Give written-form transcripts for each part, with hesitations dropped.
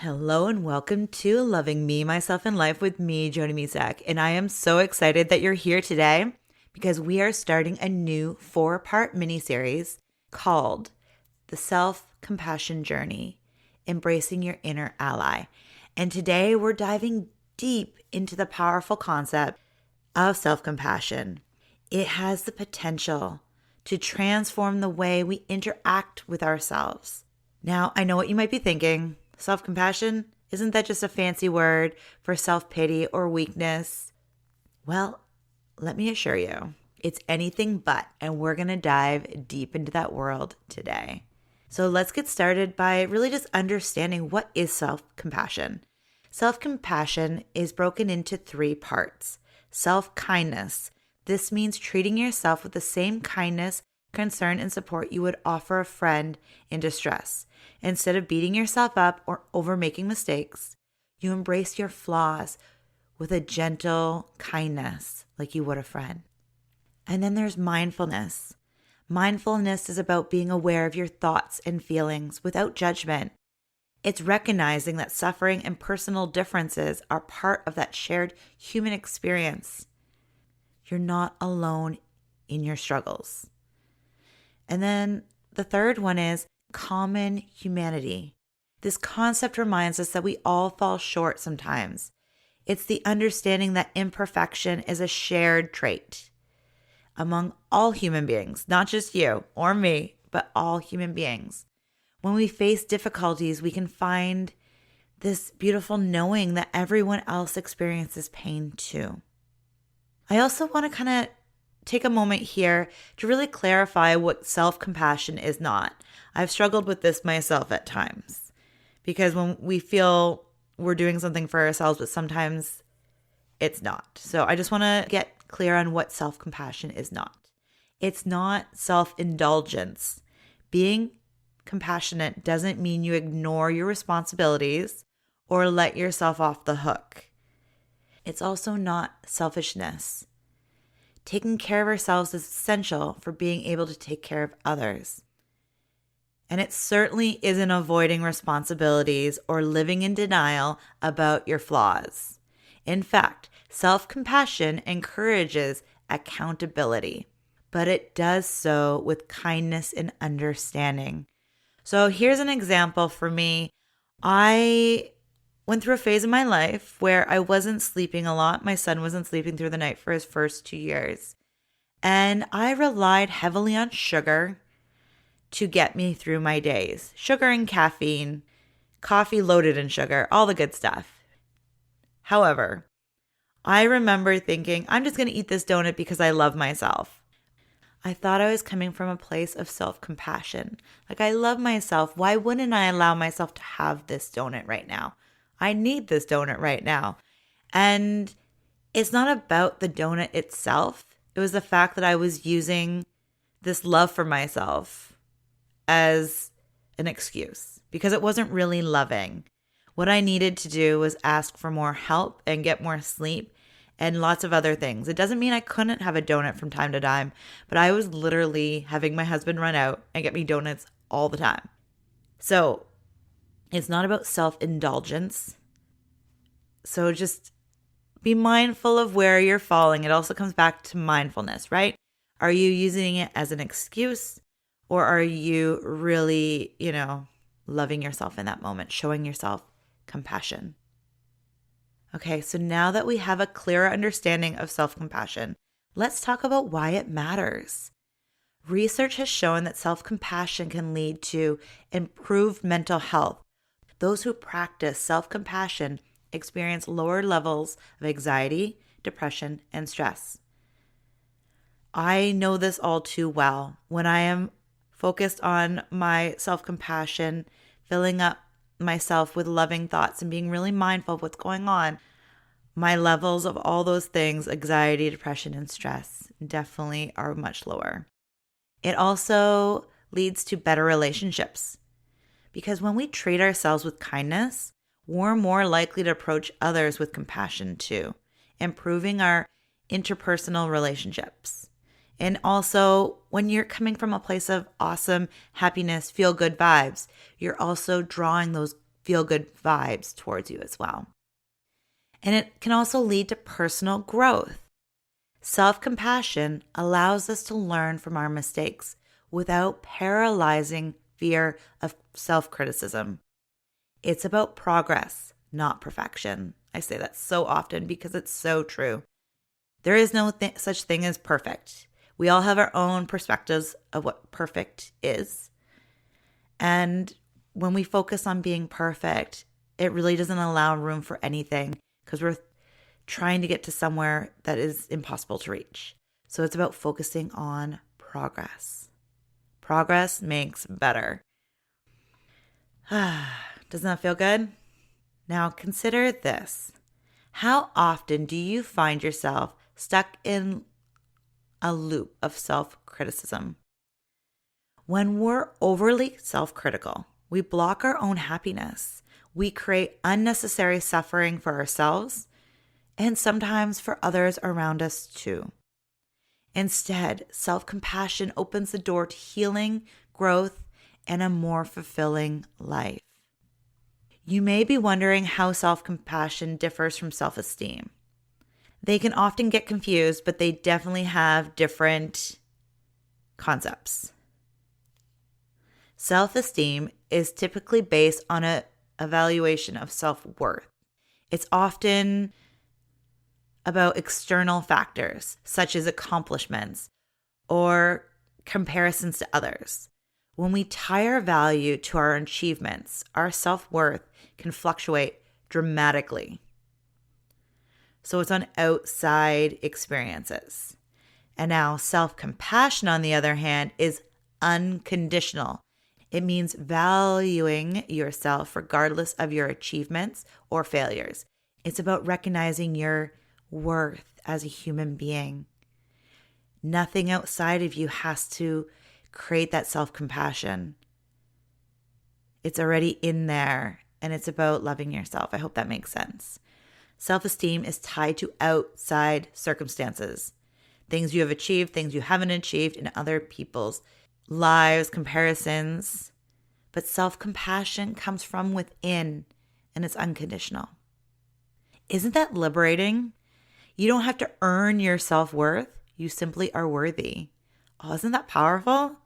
Hello and welcome to Loving Me, Myself, and Life with me, Joni Misak. And I am so excited that you're here today because we are starting a new 4-part mini-series called The Self-Compassion Journey, Embracing Your Inner Ally. And today we're diving deep into the powerful concept of self-compassion. It has the potential to transform the way we interact with ourselves. Now, I know what you might be thinking. Self-compassion, isn't that just a fancy word for self-pity or weakness? Well, let me assure you, it's anything but, and we're going to dive deep into that world today. So let's get started by really just understanding what is self-compassion. Self-compassion is broken into 3 parts. Self-kindness. This means treating yourself with the same kindness, concern, and support you would offer a friend in distress. Instead of beating yourself up or over making mistakes, you embrace your flaws with a gentle kindness like you would a friend. And then there's mindfulness. Mindfulness is about being aware of your thoughts and feelings without judgment. It's recognizing that suffering and personal differences are part of that shared human experience. You're not alone in your struggles. And then the third one is common humanity. This concept reminds us that we all fall short sometimes. It's the understanding that imperfection is a shared trait among all human beings, not just you or me, but all human beings. When we face difficulties, we can find this beautiful knowing that everyone else experiences pain too. I also want to kind of take a moment here to really clarify what self-compassion is not. I've struggled with this myself at times because when we feel we're doing something for ourselves, but sometimes it's not. So I just want to get clear on what self-compassion is not. It's not self-indulgence. Being compassionate doesn't mean you ignore your responsibilities or let yourself off the hook. It's also not selfishness. Taking care of ourselves is essential for being able to take care of others. And it certainly isn't avoiding responsibilities or living in denial about your flaws. In fact, self-compassion encourages accountability, but it does so with kindness and understanding. So here's an example for me. I went through a phase in my life where I wasn't sleeping a lot. My son wasn't sleeping through the night for his first 2 years. And I relied heavily on sugar to get me through my days. Sugar and caffeine, coffee loaded in sugar, all the good stuff. However, I remember thinking, I'm just going to eat this donut because I love myself. I thought I was coming from a place of self-compassion. Like, I love myself. Why wouldn't I allow myself to have this donut right now? I need this donut right now. And it's not about the donut itself. It was the fact that I was using this love for myself as an excuse because it wasn't really loving. What I needed to do was ask for more help and get more sleep and lots of other things. It doesn't mean I couldn't have a donut from time to time, but I was literally having my husband run out and get me donuts all the time. So it's not about self-indulgence. So just be mindful of where you're falling. It also comes back to mindfulness, right? Are you using it as an excuse or are you really, loving yourself in that moment, showing yourself compassion? Okay, so now that we have a clearer understanding of self-compassion, let's talk about why it matters. Research has shown that self-compassion can lead to improved mental health. Those who practice self-compassion experience lower levels of anxiety, depression, and stress. I know this all too well. When I am focused on my self-compassion, filling up myself with loving thoughts and being really mindful of what's going on, my levels of all those things, anxiety, depression, and stress, definitely are much lower. It also leads to better relationships because when we treat ourselves with kindness, we're more likely to approach others with compassion too, improving our interpersonal relationships. And also, when you're coming from a place of awesome happiness, feel good vibes, you're also drawing those feel good vibes towards you as well. And it can also lead to personal growth. Self-compassion allows us to learn from our mistakes without paralyzing fear of self-criticism. It's about progress, not perfection. I say that so often because it's so true. There is no such thing as perfect. We all have our own perspectives of what perfect is. And when we focus on being perfect, it really doesn't allow room for anything because we're trying to get to somewhere that is impossible to reach. So it's about focusing on progress. Progress makes better. Doesn't that feel good? Now consider this. How often do you find yourself stuck in a loop of self-criticism? When we're overly self-critical, we block our own happiness. We create unnecessary suffering for ourselves and sometimes for others around us too. Instead, self-compassion opens the door to healing, growth, and a more fulfilling life. You may be wondering how self-compassion differs from self-esteem. They can often get confused, but they definitely have different concepts. Self-esteem is typically based on an evaluation of self-worth. It's often about external factors, such as accomplishments or comparisons to others. When we tie our value to our achievements, our self-worth can fluctuate dramatically. So it's on outside experiences. And now self-compassion, on the other hand, is unconditional. It means valuing yourself regardless of your achievements or failures. It's about recognizing your worth as a human being. Nothing outside of you has to create that self-compassion. It's already in there, and it's about loving yourself. I hope that makes sense. Self-esteem is tied to outside circumstances, things you have achieved, things you haven't achieved in other people's lives, comparisons. But self-compassion comes from within, and it's unconditional. Isn't that liberating? You don't have to earn your self-worth. You simply are worthy. Oh, isn't that powerful?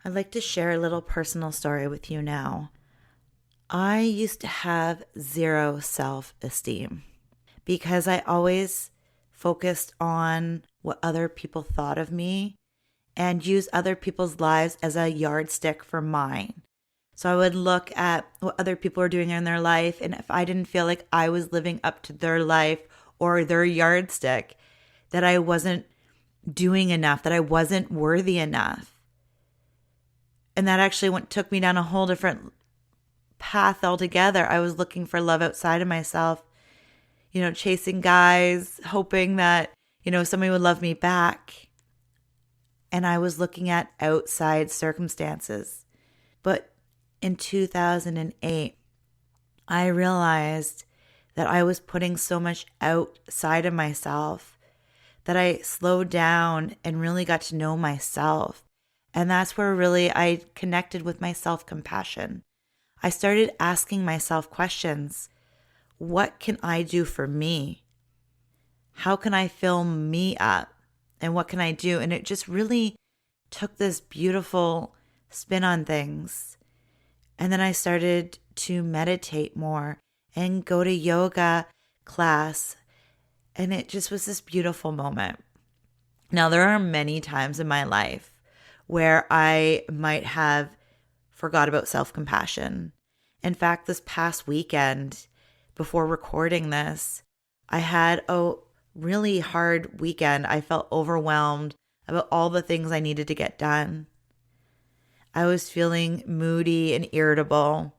I'd like to share a little personal story with you now. I used to have zero self-esteem because I always focused on what other people thought of me and used other people's lives as a yardstick for mine. So I would look at what other people were doing in their life, and if I didn't feel like I was living up to their life or their yardstick, that I wasn't doing enough, that I wasn't worthy enough. And that actually took me down a whole different path altogether. I was looking for love outside of myself, chasing guys, hoping that, somebody would love me back. And I was looking at outside circumstances. But in 2008, I realized that I was putting so much outside of myself that I slowed down and really got to know myself. And that's where really I connected with my self-compassion. I started asking myself questions. What can I do for me? How can I fill me up? And what can I do? And it just really took this beautiful spin on things. And then I started to meditate more and go to yoga class. And it just was this beautiful moment. Now, there are many times in my life where I might have forgot about self-compassion. In fact, this past weekend, before recording this, I had a really hard weekend. I felt overwhelmed about all the things I needed to get done. I was feeling moody and irritable.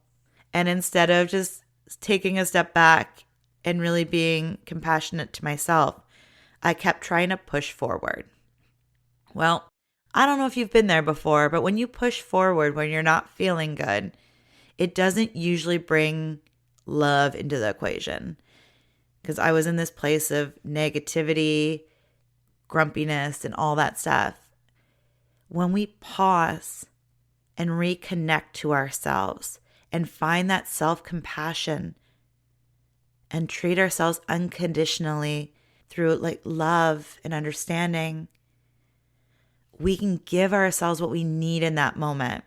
And instead of just taking a step back and really being compassionate to myself, I kept trying to push forward. Well, I don't know if you've been there before, but when you push forward when you're not feeling good, it doesn't usually bring love into the equation. Because I was in this place of negativity, grumpiness, and all that stuff. When we pause and reconnect to ourselves and find that self-compassion and treat ourselves unconditionally through like love and understanding, we can give ourselves what we need in that moment.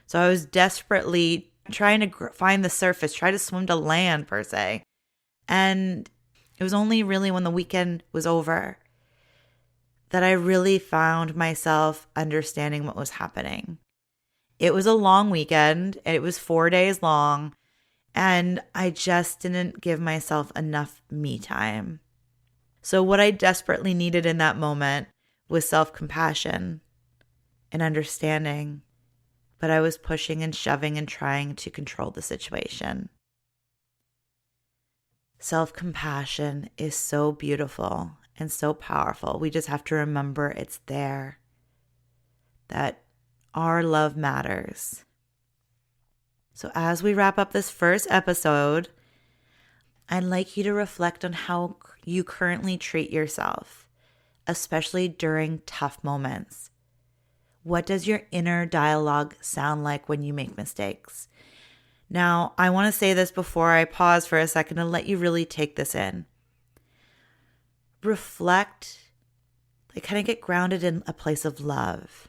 So I was desperately trying to find the surface, try to swim to land per se. And it was only really when the weekend was over that I really found myself understanding what was happening. It was a long weekend. It was 4 days long. And I just didn't give myself enough me time. So what I desperately needed in that moment was self-compassion and understanding. But I was pushing and shoving and trying to control the situation. Self-compassion is so beautiful and so powerful. We just have to remember it's there, that our love matters. So as we wrap up this first episode, I'd like you to reflect on how you currently treat yourself, especially during tough moments. What does your inner dialogue sound like when you make mistakes? Now, I want to say this before I pause for a second and let you really take this in. Reflect, like kind of get grounded in a place of love.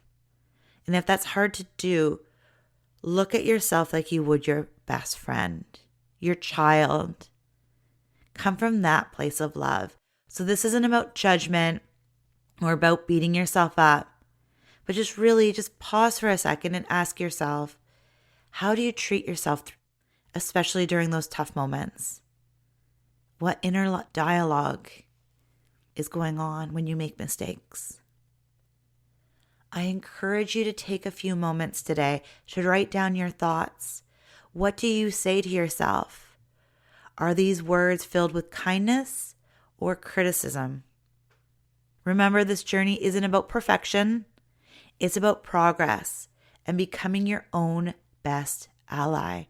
And if that's hard to do, look at yourself like you would your best friend, your child. Come from that place of love. So this isn't about judgment or about beating yourself up, but just really just pause for a second and ask yourself, how do you treat yourself, especially during those tough moments? What inner dialogue is going on when you make mistakes? I encourage you to take a few moments today to write down your thoughts. What do you say to yourself? Are these words filled with kindness or criticism? Remember, this journey isn't about perfection. It's about progress and becoming your own best ally.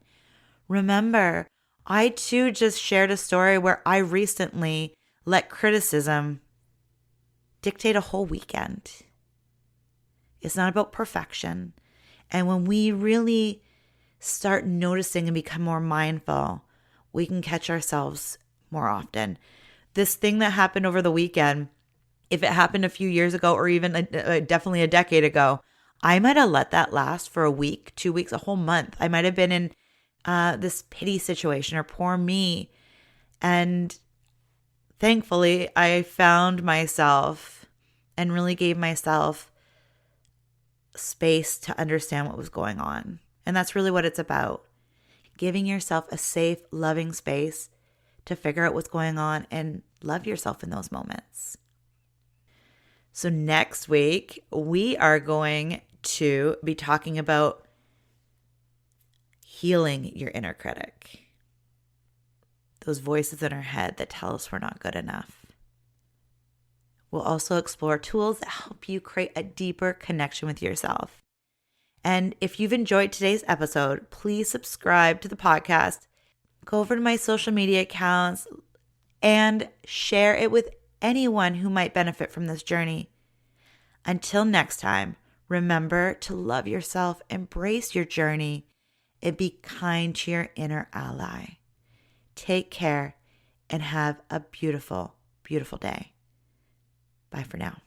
Remember, I too just shared a story where I recently let criticism dictate a whole weekend. It's not about perfection. And when we really start noticing and become more mindful, we can catch ourselves more often. This thing that happened over the weekend, if it happened a few years ago or even definitely a decade ago, I might have let that last for a week, 2 weeks, a whole month. I might have been in this pity situation or poor me. And thankfully, I found myself and really gave myself space to understand what was going on. And that's really what it's about. Giving yourself a safe, loving space to figure out what's going on and love yourself in those moments. So next week, we are going to be talking about healing your inner critic. Those voices in our head that tell us we're not good enough. We'll also explore tools that help you create a deeper connection with yourself. And if you've enjoyed today's episode, please subscribe to the podcast, go over to my social media accounts, and share it with anyone who might benefit from this journey. Until next time, remember to love yourself, embrace your journey, and be kind to your inner ally. Take care and have a beautiful, beautiful day. Bye for now.